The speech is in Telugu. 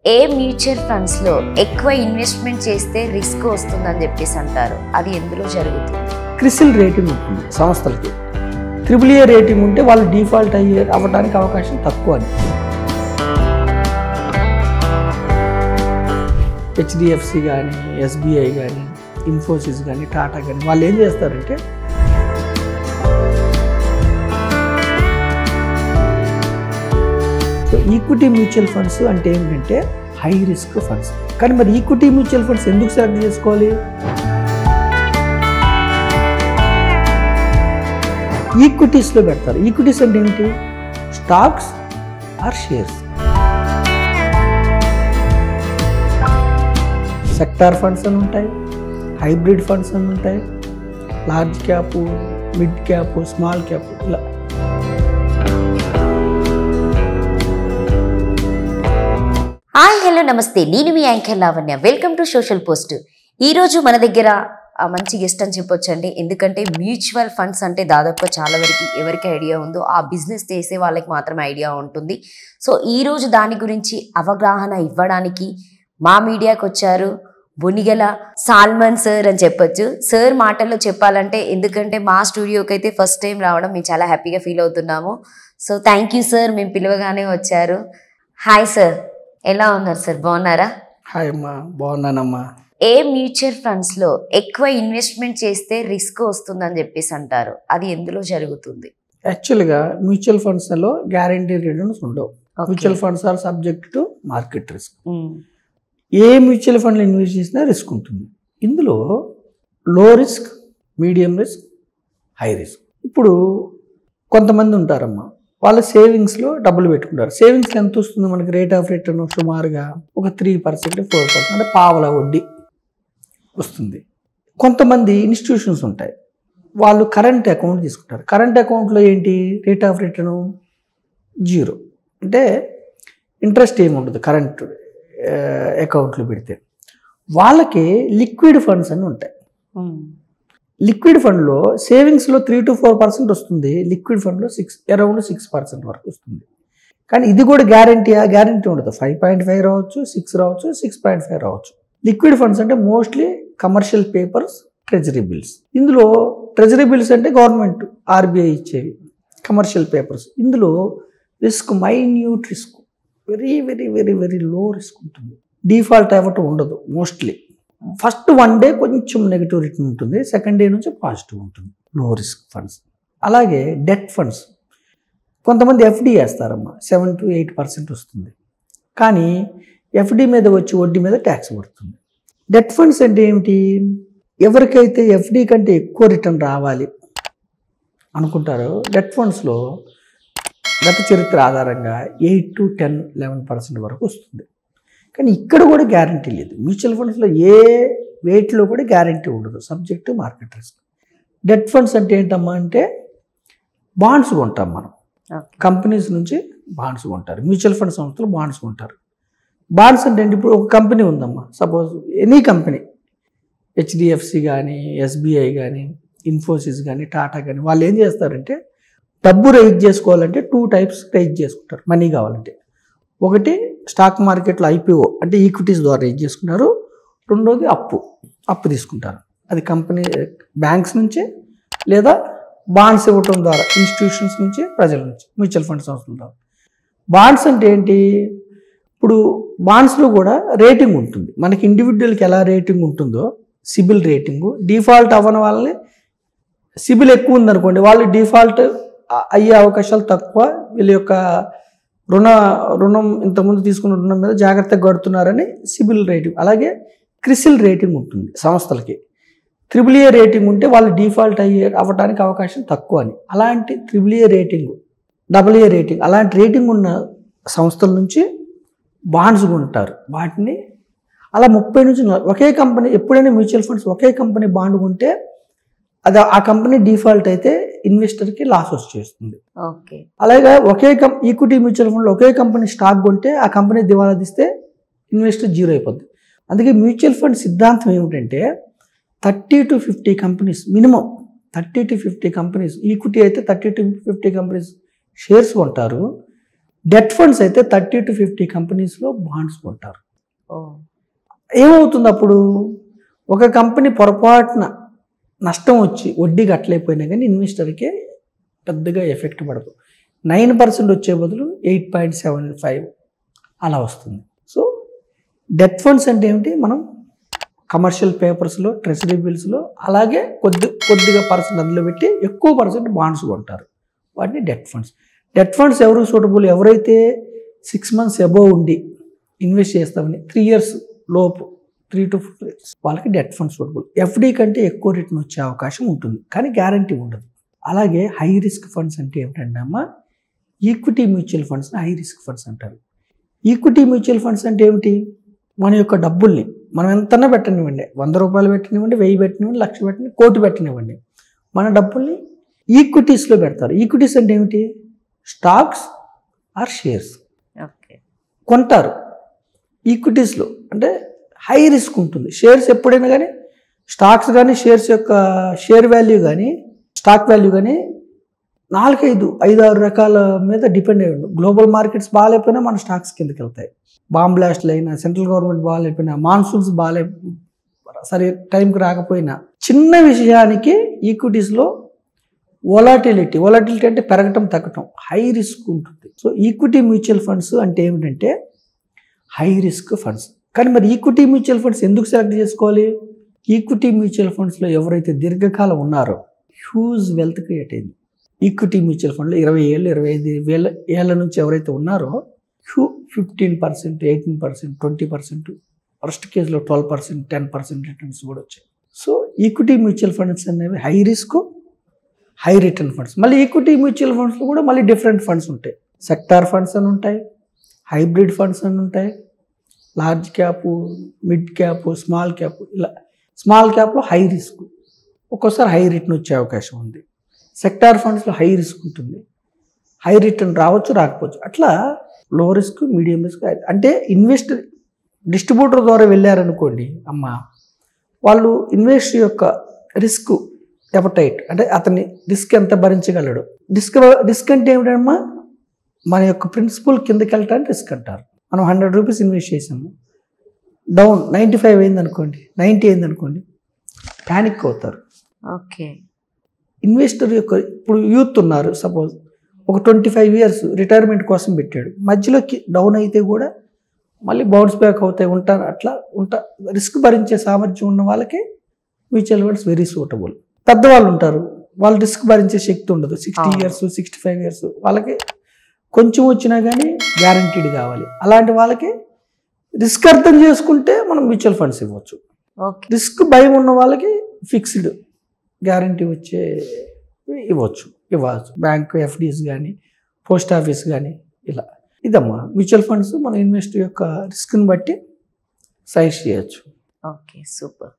ఏ మ్యూచువల్ ఫండ్స్ లో ఎక్కువ ఇన్వెస్ట్మెంట్ చేస్తే రిస్క్ వస్తుందని చెప్పేసి అంటారు, అది ఎందులో జరుగుతుంది? క్రిసిల్ రేటింగ్ ఉంటుంది సంస్థలకి. AAA రేటింగ్ ఉంటే వాళ్ళు డిఫాల్ట్ అవ్వడానికి అవకాశం తక్కువ అని. HDFC కానీ, SBI కానీ, ఇన్ఫోసిస్ కానీ, టాటా కానీ వాళ్ళు ఏం చేస్తారంటే ఈక్విటీ మ్యూచువల్ ఫండ్స్ అంటే ఏంటంటే హై రిస్క్ ఫండ్స్. కానీ మరి ఈక్విటీ మ్యూచువల్ ఫండ్స్ ఎందుకు సెలెక్ట్ చేసుకోవాలి? ఈక్విటీస్లో పెడతారు. ఈక్విటీస్ అంటే ఏంటి? Stocks or shares. Sector funds అని ఉంటాయి, హైబ్రిడ్ ఫండ్స్ అని ఉంటాయి, large cap, mid cap, small cap, hi. Hello, హలో, నమస్తే. నేను మీ anchor Lavanya. Welcome to social post. ఈరోజు మన దగ్గర మంచి గెస్ట్ అని చెప్పొచ్చండి. ఎందుకంటే మ్యూచువల్ ఫండ్స్ అంటే దాదాపు చాలా వరకు ఎవరికి ఐడియా ఉందో ఆ బిజినెస్ చేసే వాళ్ళకి మాత్రమే ఐడియా ఉంటుంది. సో ఈరోజు దాని గురించి అవగాహన ఇవ్వడానికి మా మీడియాకి వచ్చారు బొనిగల సాల్మన్ సార్ అని చెప్పొచ్చు. సార్ మాటల్లో చెప్పాలంటే, ఎందుకంటే మా స్టూడియోకి అయితే ఫస్ట్ టైం రావడం మేము చాలా హ్యాపీగా ఫీల్ అవుతున్నాము. సో థ్యాంక్ యూ సార్, మేము పిలవగానే వచ్చారు. హాయ్ సార్, ఎలా ఉన్నారు సార్? బాగున్నారా? హాయ్ అమ్మా, బాగున్నానమ్మా. ఏ మ్యూచువల్ ఫండ్స్ లో ఎక్కువ ఇన్వెస్ట్మెంట్ చేస్తే రిస్క్ వస్తుందని చెప్పేసి అంటారు, అది ఎందులో జరుగుతుంది? యాక్చువల్గా మ్యూచువల్ ఫండ్స్లో గ్యారంటీ రిటర్న్స్ ఉండవు. Mutual funds are subject to market risk. ఏ మ్యూచువల్ ఫండ్లో ఇన్వెస్ట్ చేసినా రిస్క్ ఉంటుంది. ఇందులో low risk, medium risk, high risk. ఇప్పుడు కొంతమంది ఉంటారమ్మా, వాళ్ళ సేవింగ్స్లో డబ్బులు పెట్టుకుంటారు. సేవింగ్స్లో ఎంత వస్తుంది మనకి రేట్ ఆఫ్ రిటర్న్? సుమారుగా ఒక 3%, 4%, అంటే పావలా వడ్డీ వస్తుంది. కొంతమంది ఇన్స్టిట్యూషన్స్ ఉంటాయి, వాళ్ళు కరెంట్ అకౌంట్ తీసుకుంటారు. కరెంట్ అకౌంట్లో ఏంటి రేట్ ఆఫ్ రిటర్న్? 0, అంటే ఇంట్రెస్ట్ ఏమి ఉండదు కరెంట్ అకౌంట్లో పెడితే. వాళ్ళకి లిక్విడ్ ఫండ్స్ అని ఉంటాయి. లిక్విడ్ ఫండ్లో సేవింగ్స్లో 3 to 4% వస్తుంది, లిక్విడ్ ఫండ్లో అరౌండ్ 6% వరకు వస్తుంది. కానీ ఇది కూడా గ్యారంటీ ఉండదు. 5.5 రావచ్చు, 6 రావచ్చు, 6.5 రావచ్చు. లిక్విడ్ ఫండ్స్ అంటే mostly commercial papers, treasury bills. ఇందులో ట్రెజరీ బిల్స్ అంటే గవర్నమెంట్, RBI ఇచ్చేవి. కమర్షియల్ పేపర్స్, ఇందులో risk minute risk, very very very very low risk ఉంటుంది. డిఫాల్ట్ అవ్వటం ఉండదు మోస్ట్లీ. ఫస్ట్ 1 day కొంచెం నెగిటివ్ రిటర్న్ ఉంటుంది, సెకండ్ డే నుంచి పాజిటివ్ ఉంటుంది. లో రిస్క్ ఫండ్స్. అలాగే డెట్ ఫండ్స్, కొంతమంది FD వేస్తారమ్మా, 7 to 8% వస్తుంది. కానీ FD మీద వచ్చి వడ్డీ మీద ట్యాక్స్ పడుతుంది. డెట్ ఫండ్స్ అంటే ఏమిటి? ఎవరికైతే FD కంటే ఎక్కువ రిటర్న్ రావాలి అనుకుంటారో డెట్ ఫండ్స్లో గత చరిత్ర ఆధారంగా 8 to 10, 11% వరకు వస్తుంది. కానీ ఇక్కడ కూడా గ్యారంటీ లేదు. మ్యూచువల్ ఫండ్స్లో ఏ వెయిట్లో కూడా గ్యారంటీ ఉండదు, subject to market risk. Debt funds అంటే ఏంటమ్మా అంటే బాండ్స్ కొంటాం మనం. కంపెనీస్ నుంచి బాండ్స్ కొంటారు. మ్యూచువల్ ఫండ్ సంస్థలు బాండ్స్ కొంటారు. బాండ్స్ అంటే ఏంటి? ఇప్పుడు ఒక కంపెనీ ఉందమ్మా, సపోజ్ ఎనీ కంపెనీ, HDFC కానీ, SBI కానీ, ఇన్ఫోసిస్ కానీ, టాటా కానీ, వాళ్ళు ఏం చేస్తారంటే డబ్బు రైజ్ చేసుకోవాలంటే 2 types రైజ్ చేసుకుంటారు. మనీ కావాలంటే ఒకటి స్టాక్ మార్కెట్లో IPO అంటే ఈక్విటీస్ ద్వారా రైజ్ చేసుకుంటారు. రెండోది అప్పు తీసుకుంటారు. అది కంపెనీ బ్యాంక్స్ నుంచి లేదా బాండ్స్ ఇవ్వటం ద్వారా ఇన్స్టిట్యూషన్స్ నుంచి, ప్రజల నుంచి, మ్యూచువల్ ఫండ్ సంస్థల ద్వారా. బాండ్స్ అంటే ఏంటి? ఇప్పుడు బాండ్స్లో కూడా రేటింగ్ ఉంటుంది. మనకి ఇండివిజువల్కి ఎలా రేటింగ్ ఉంటుందో సిబిల్ రేటింగు, డిఫాల్ట్ అవ్వని వాళ్ళని, సిబిల్ ఎక్కువ ఉందనుకోండి వాళ్ళు డిఫాల్ట్ అయ్యే అవకాశాలు తక్కువ, వీళ్ళ యొక్క రుణం ఇంతకుముందు తీసుకున్న రుణం మీద జాగ్రత్తగా కడుతున్నారని సిబిల్ రేటింగ్. అలాగే క్రిసిల్ రేటింగ్ ఉంటుంది సంస్థలకి. AAA రేటింగ్ ఉంటే వాళ్ళు డిఫాల్ట్ అవ్వడానికి అవకాశం తక్కువ అని. అలాంటి AAA రేటింగ్, AA రేటింగ్, అలాంటి రేటింగ్ ఉన్న సంస్థల నుంచి బాండ్స్ కొంటారు. వాటిని అలా 30 నుంచి ఒకే కంపెనీ, ఎప్పుడైనా మ్యూచువల్ ఫండ్స్ ఒకే కంపెనీ బాండ్ కొంటే అది ఆ కంపెనీ డిఫాల్ట్ అయితే ఇన్వెస్టర్కి లాస్ వచ్చేస్తుంది. అలాగే ఈక్విటీ మ్యూచువల్ ఫండ్లో ఒకే కంపెనీ స్టాక్ కొంటే ఆ కంపెనీ దివాలా తీస్తే ఇన్వెస్టర్ 0 అయిపోద్ది. అందుకే మ్యూచువల్ ఫండ్ సిద్ధాంతం ఏమిటంటే 30 to 50 companies, minimum 30 to 50 companies, equity అయితే 30 to 50 కంపెనీస్ షేర్స్ కొంటారు. డెట్ ఫండ్స్ అయితే 30 to 50 కంపెనీస్లో బాండ్స్ కొంటారు. ఓ ఏమవుతుంది అప్పుడు, ఒక కంపెనీ పొరపాటున నష్టం వచ్చి వడ్డీ కట్టలేకపోయినా కానీ ఇన్వెస్టర్కి పెద్దగా ఎఫెక్ట్ పడదు. 9% వచ్చే బదులు 8.75 అలా వస్తుంది. సో డెట్ ఫండ్స్ అంటే ఏమిటి, మనం కమర్షియల్ పేపర్స్లో, ట్రెజరీ బిల్స్లో అలాగే కొద్దిగా పర్సెంట్ అందులో పెట్టి ఎక్కువ పర్సెంట్ బాండ్స్ కొంటారు. వాటిని డెట్ ఫండ్స్. డెట్ ఫండ్స్ ఎవరు సూటబుల్, ఎవరైతే 6 months అబోవ్ ఉండి ఇన్వెస్ట్ చేస్తామని 3 years లోపు 3 to 4 years వాళ్ళకి డెట్ ఫండ్స్ సూటబుల్. ఎఫ్డి కంటే ఎక్కువ రిటర్న్ వచ్చే అవకాశం ఉంటుంది కానీ గ్యారంటీ ఉండదు. అలాగే హై రిస్క్ ఫండ్స్ అంటే ఏమిటంటే అమ్మ, ఈక్విటీ మ్యూచువల్ ఫండ్స్ని హై రిస్క్ ఫండ్స్ అంటారు. ఈక్విటీ మ్యూచువల్ ఫండ్స్ అంటే ఏమిటి, మన యొక్క డబ్బుల్ని మనం ఎంతన్నా పెట్టనివ్వండి, 100 రూపాయలు పెట్టనివ్వండి, 1000 పెట్టనివ్వండి, 1,00,000 పెట్టనివ్వండి, 1,00,00,000 పెట్టనివ్వండి, మన డబ్బుల్ని ఈక్విటీస్లో పెడతారు. ఈక్విటీస్ అంటే ఏమిటి, స్టాక్స్ ఆర్ షేర్స్ కొంటారు ఈక్విటీస్లో. అంటే హై రిస్క్ ఉంటుంది. షేర్స్ ఎప్పుడైనా కానీ, స్టాక్స్ కానీ షేర్స్ యొక్క షేర్ వాల్యూ కానీ స్టాక్ వాల్యూ కానీ 4-5-6 రకాల మీద డిపెండ్ అయ్యి ఉంటుంది. గ్లోబల్ మార్కెట్స్ బాగాలేకపోయినా మన స్టాక్స్ కిందకి వెళ్తాయి. బాంబ్ బ్లాస్ట్లు అయినా, సెంట్రల్ గవర్నమెంట్ బాగాలేకపోయినా, మాన్సూన్స్ సరే టైంకి రాకపోయినా, చిన్న విషయానికి ఈక్విటీస్లో వొలాటిలిటీ అంటే పెరగటం తగ్గటం, హై రిస్క్ ఉంటుంది. సో ఈక్విటీ మ్యూచువల్ ఫండ్స్ అంటే ఏమిటంటే హై రిస్క్ ఫండ్స్. కానీ మరి ఈక్విటీ మ్యూచువల్ ఫండ్స్ ఎందుకు సెలెక్ట్ చేసుకోవాలి, ఈక్విటీ మ్యూచువల్ ఫండ్స్లో ఎవరైతే దీర్ఘకాలం ఉన్నారో హ్యూజ్ వెల్త్ క్రియేట్ అయింది. ఈక్విటీ మ్యూచువల్ ఫండ్లో 20 ఏళ్ళు 25 ఏళ్ళ నుంచి ఎవరైతే ఉన్నారో 15%, 18%, 20%, ఫస్ట్ కేసులో 12%, 10% రిటర్న్స్ కూడా వచ్చాయి. సో ఈక్విటీ మ్యూచువల్ ఫండ్స్ అనేవి high risk high return funds. మళ్ళీ ఈక్విటీ మ్యూచువల్ ఫండ్స్లో కూడా మళ్ళీ డిఫరెంట్ ఫండ్స్ ఉంటాయి. సెక్టార్ ఫండ్స్ అని ఉంటాయి, హైబ్రిడ్ ఫండ్స్ అని ఉంటాయి, large cap, mid cap, small cap. ఇలా స్మాల్ క్యాప్లో హై రిస్క్, ఒక్కోసారి హై రిటర్న్ వచ్చే అవకాశం ఉంది. సెక్టార్ ఫండ్స్లో హై రిస్క్ ఉంటుంది, హై రిటర్న్ రావచ్చు రాకపోవచ్చు. అట్లా లో రిస్క్, మీడియం రిస్క్. అంటే ఇన్వెస్టర్ డిస్ట్రిబ్యూటర్ ద్వారా వెళ్ళారనుకోండి అమ్మ, వాళ్ళు ఇన్వెస్టర్ యొక్క రిస్క్ ఎపటైట్ అంటే అతని రిస్క్ ఎంత భరించగలడు. రిస్క్ అంటే ఏమిటమ్మా, మన యొక్క ప్రిన్సిపల్ కిందకి వెళ్ళటానికి రిస్క్ అంటారు. మనం 100 రూపీస్ ఇన్వెస్ట్ చేసాము, డౌన్ 95 అయింది అనుకోండి, 90 అయింది అనుకోండి, ప్యానిక్ అవుతారు. ఓకే. ఇన్వెస్టర్ యొక్క ఇప్పుడు యూత్ ఉన్నారు, సపోజ్ ఒక 25 years రిటైర్మెంట్ కోసం పెట్టాడు, మధ్యలోకి డౌన్ అయితే కూడా మళ్ళీ బౌన్స్ బ్యాక్ అవుతాయి, అట్లా రిస్క్ భరించే సామర్థ్యం ఉన్న వాళ్ళకి మ్యూచువల్ ఫండ్స్ వెరీ సూటబుల్. పెద్దవాళ్ళు ఉంటారు, వాళ్ళు రిస్క్ భరించే శక్తి ఉండదు, 60 years 65 years వాళ్ళకి కొంచెం వచ్చినా కానీ గ్యారంటీడ్ కావాలి. అలాంటి వాళ్ళకి రిస్క్ అర్థం చేసుకుంటే మనం మ్యూచువల్ ఫండ్స్ ఇవ్వచ్చు. రిస్క్ భయం ఉన్న వాళ్ళకి ఫిక్స్డ్ గ్యారంటీ వచ్చే ఇవ్వచ్చు. బ్యాంక్ ఎఫ్డీస్ కానీ, పోస్ట్ ఆఫీస్ కానీ, ఇలా ఇదమ్మా మ్యూచువల్ ఫండ్స్. మన ఇన్వెస్ట్ యొక్క రిస్క్ని బట్టి సైజ్ చేయొచ్చు. Okay, super.